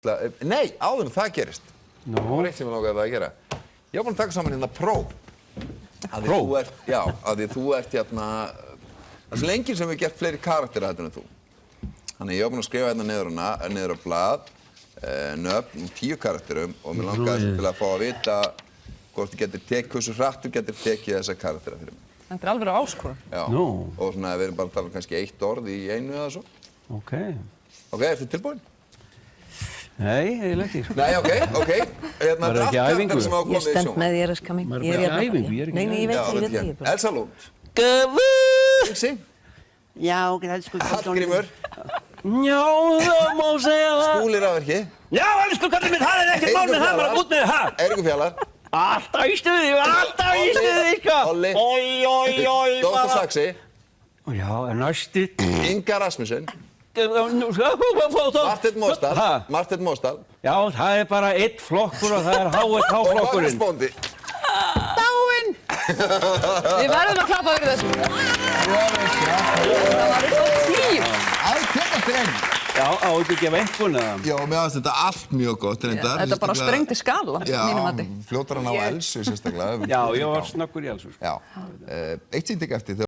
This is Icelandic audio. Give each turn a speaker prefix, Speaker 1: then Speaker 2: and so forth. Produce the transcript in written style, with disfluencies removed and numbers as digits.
Speaker 1: Nei, áður en það gerist. Það var eitt sem ég langaði að gera. Ég var búinn að taka saman hérna próf.
Speaker 2: Próf?
Speaker 1: Já, af því þú ert hérna... Það er svo lengi sem við gert fleiri karaktera þetta en þú. Þannig ég var búinn að skrifa hérna niður á blað, nöfn, 10 karakterum og mér langaði til að fá að vita hvort þú getur tekið, hversu hratt þú getur tekið þessa karaktera fyrir mig.
Speaker 3: Þetta er alveg á áskorun.
Speaker 1: Já, og svona við erum bara að tala kannski 1 orð í einu eða svo.
Speaker 2: Ok.
Speaker 1: Ok, ertu tilbúin?
Speaker 2: Nei, eiginlega ekki.
Speaker 1: Nei, ok. Hérna,
Speaker 2: Var það ekki æfingu?
Speaker 3: Ég stend með þér að skammi.
Speaker 2: Var það ekki æfingu?
Speaker 3: Nei, ég veit ekki.
Speaker 1: Elsa Lund.
Speaker 4: Gufu!
Speaker 1: Elsi.
Speaker 4: Já, elsku
Speaker 1: Hallgrímur.
Speaker 2: Já, það má segja það.
Speaker 1: Skúli Rafverki.
Speaker 2: Já, elsku kallinn minn, það er ekkert mál með það, bara út með það.
Speaker 1: Eiríkur Fjallar.
Speaker 2: Alltaf í stuði, sko.
Speaker 1: Olli.
Speaker 2: Oj,
Speaker 1: Dóttir Saxi.
Speaker 2: Já, næsti.
Speaker 1: Inga Rasmussen.
Speaker 2: Ha?
Speaker 1: Marteinn Mosdal.
Speaker 2: Já, það er bara 1 flokkur og það er HSH-flokkurinn.
Speaker 1: Og Magnús Bóndi.
Speaker 3: Dáinn! Við verðum að klappa fyrir þessu. Það var eitthvað 10.
Speaker 1: Tek eftir einn.
Speaker 2: Já, á ekki að gefa einhvern eða?
Speaker 1: Já, mér finnst þetta allt mjög gott reyndar.
Speaker 3: Þetta bara sprengdi skala, mínum mati.
Speaker 1: Já, fljótar hann á Elsu sérstaklega.
Speaker 2: Já, ég var snöggur í Elsu.
Speaker 1: Já, eitt sem ég tek eftir